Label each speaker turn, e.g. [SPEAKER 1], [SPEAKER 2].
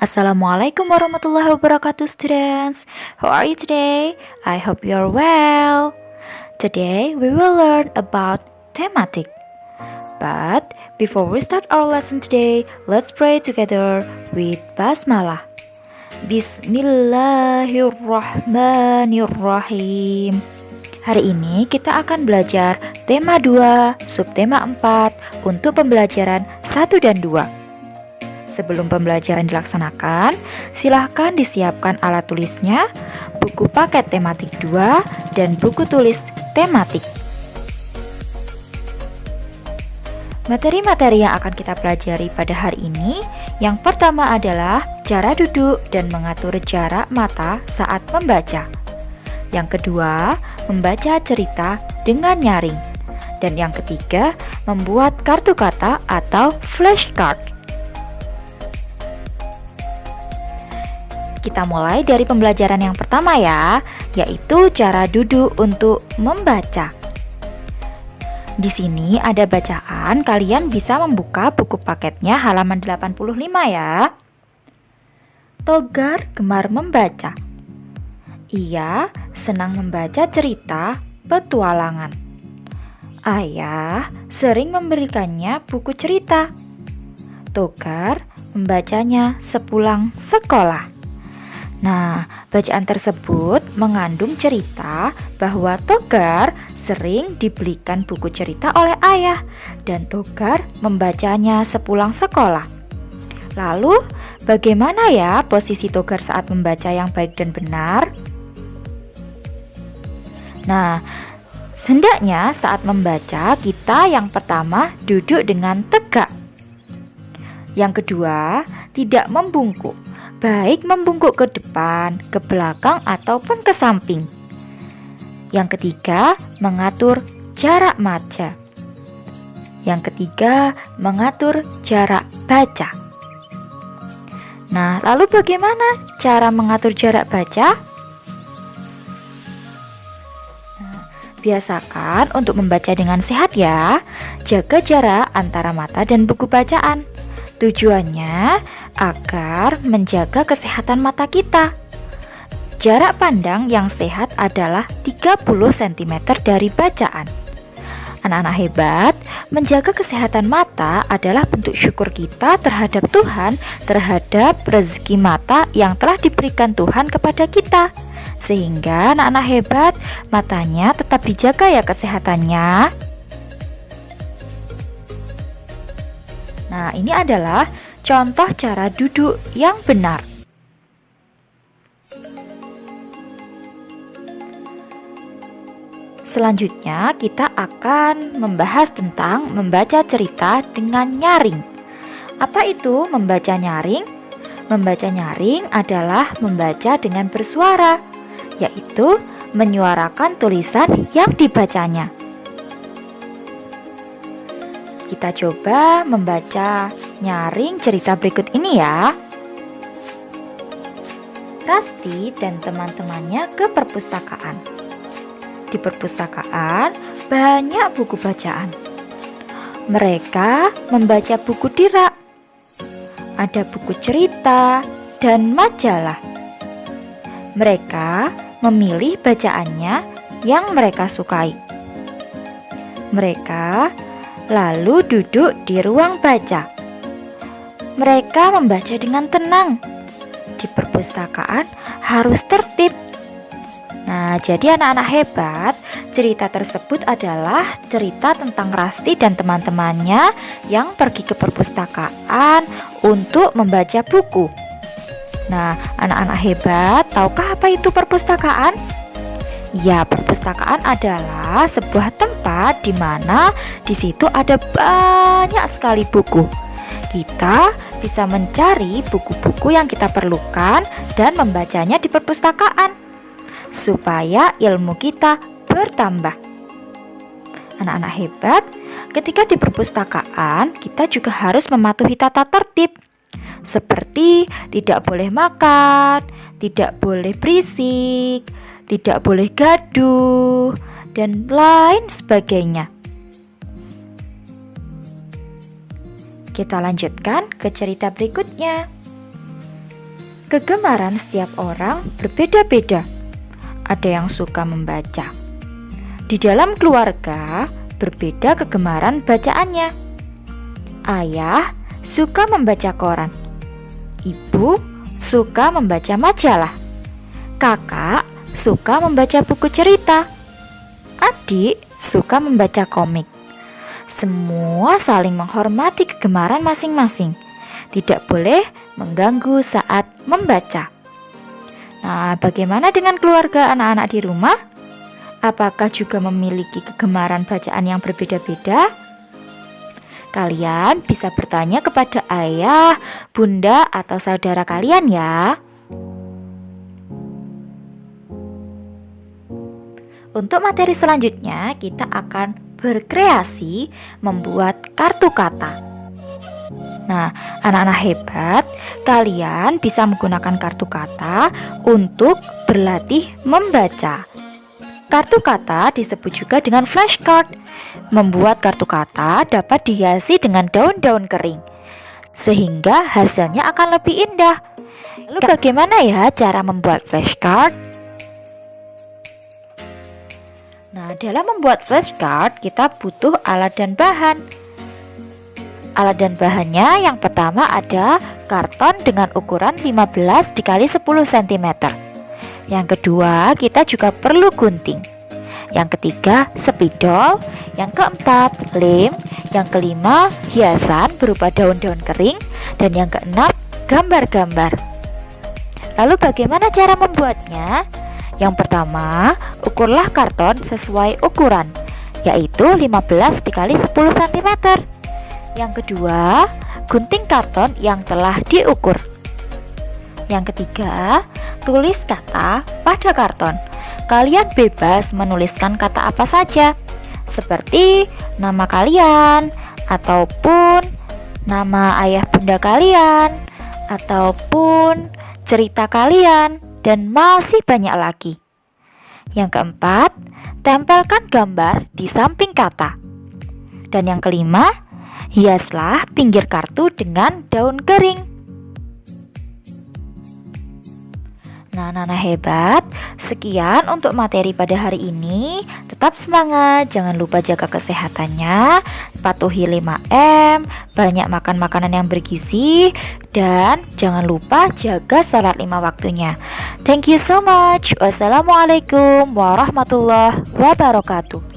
[SPEAKER 1] Assalamualaikum warahmatullahi wabarakatuh, students. How are you today? I hope you're well. Today we will learn about thematic. But before we start our lesson today, let's pray together with basmalah. Bismillahirrahmanirrahim. Hari ini kita akan belajar tema 2, subtema 4 untuk pembelajaran 1 dan 2. Sebelum pembelajaran dilaksanakan, silahkan disiapkan alat tulisnya, buku paket tematik 2, dan buku tulis tematik. Materi-materi yang akan kita pelajari pada hari ini, yang pertama adalah cara duduk dan mengatur jarak mata saat membaca. Yang kedua, membaca cerita dengan nyaring. Dan yang ketiga, membuat kartu kata atau flashcard. Kita mulai dari pembelajaran yang pertama ya, yaitu cara duduk untuk membaca. Di sini ada bacaan, kalian bisa membuka buku paketnya halaman 85 ya. Togar gemar membaca. Ia senang membaca cerita petualangan. Ayah sering memberikannya buku cerita. Togar membacanya sepulang sekolah. Nah, bacaan tersebut mengandung cerita bahwa Togar sering dibelikan buku cerita oleh ayah dan Togar membacanya sepulang sekolah. Lalu, bagaimana ya posisi Togar saat membaca yang baik dan benar? Nah, hendaknya saat membaca kita yang pertama duduk dengan tegak. Yang kedua, tidak membungkuk. Baik membungkuk ke depan, ke belakang, ataupun ke samping. Yang ketiga, mengatur jarak mata. Yang ketiga, mengatur jarak baca. Nah, lalu bagaimana cara mengatur jarak baca? Nah, biasakan untuk membaca dengan sehat ya. Jaga jarak antara mata dan buku bacaan. Tujuannya agar menjaga kesehatan mata kita. Jarak pandang yang sehat adalah 30 cm dari bacaan. Anak-anak hebat, menjaga kesehatan mata adalah bentuk syukur kita terhadap Tuhan, terhadap rezeki mata yang telah diberikan Tuhan kepada kita. Sehingga anak-anak hebat, matanya tetap dijaga ya kesehatannya. Nah, ini adalah contoh cara duduk yang benar. Selanjutnya, kita akan membahas tentang membaca cerita dengan nyaring. Apa itu membaca nyaring? Membaca nyaring adalah membaca dengan bersuara, yaitu menyuarakan tulisan yang dibacanya. Kita coba membaca nyaring cerita berikut ini ya. Rasti dan teman-temannya ke perpustakaan. Di perpustakaan banyak buku bacaan. Mereka membaca buku di rak. Ada buku cerita dan majalah. Mereka memilih bacaannya yang mereka sukai. Mereka lalu duduk di ruang baca. Mereka membaca dengan tenang. Di perpustakaan harus tertib. Nah, jadi anak-anak hebat, cerita tersebut adalah cerita tentang Rasti dan teman-temannya yang pergi ke perpustakaan untuk membaca buku. Nah, anak-anak hebat, tahukah apa itu perpustakaan? Ya, perpustakaan adalah sebuah tempat di mana di situ ada banyak sekali buku. Kita bisa mencari buku-buku yang kita perlukan dan membacanya di perpustakaan supaya ilmu kita bertambah. Anak-anak hebat, ketika di perpustakaan kita juga harus mematuhi tata tertib. Seperti tidak boleh makan, tidak boleh berisik, tidak boleh gaduh, dan lain sebagainya. Kita lanjutkan ke cerita berikutnya. Kegemaran setiap orang berbeda-beda. Ada yang suka membaca. Di dalam keluarga, berbeda kegemaran bacaannya. Ayah suka membaca koran. Ibu suka membaca majalah. Kakak suka membaca buku cerita. Adik suka membaca komik. Semua saling menghormati kegemaran masing-masing. Tidak boleh mengganggu saat membaca. Nah, bagaimana dengan keluarga anak-anak di rumah? Apakah juga memiliki kegemaran bacaan yang berbeda-beda? Kalian bisa bertanya kepada ayah, bunda, atau saudara kalian ya. Untuk materi selanjutnya, kita akan berkreasi membuat kartu kata. Nah, anak-anak hebat, kalian bisa menggunakan kartu kata untuk berlatih membaca. Kartu kata disebut juga dengan flashcard. Membuat kartu kata dapat dihiasi dengan daun-daun kering, sehingga hasilnya akan lebih indah. Lalu bagaimana ya cara membuat flashcard? Nah, dalam membuat flashcard kita butuh alat dan bahan. Alat dan bahannya yang pertama ada karton dengan ukuran 15 x 10 cm. Yang kedua kita juga perlu gunting. Yang ketiga spidol. Yang keempat lem. Yang kelima hiasan berupa daun-daun kering. Dan yang keenam gambar-gambar. Lalu bagaimana cara membuatnya? Yang pertama, ukurlah karton sesuai ukuran, yaitu 15 x 10 cm. Yang kedua, gunting karton yang telah diukur. Yang ketiga, tulis kata pada karton. Kalian bebas menuliskan kata apa saja, seperti nama kalian, ataupun nama ayah bunda kalian, ataupun cerita kalian, dan masih banyak lagi. Yang keempat, tempelkan gambar di samping kata. Dan yang kelima, hiaslah pinggir kartu dengan daun kering. Nah, anak-anak hebat, sekian untuk materi pada hari ini. Tetap semangat, jangan lupa jaga kesehatannya, patuhi 5M, banyak makan makanan yang bergizi, dan jangan lupa jaga sholat 5 waktunya. Thank you so much. Wassalamualaikum warahmatullahi wabarakatuh.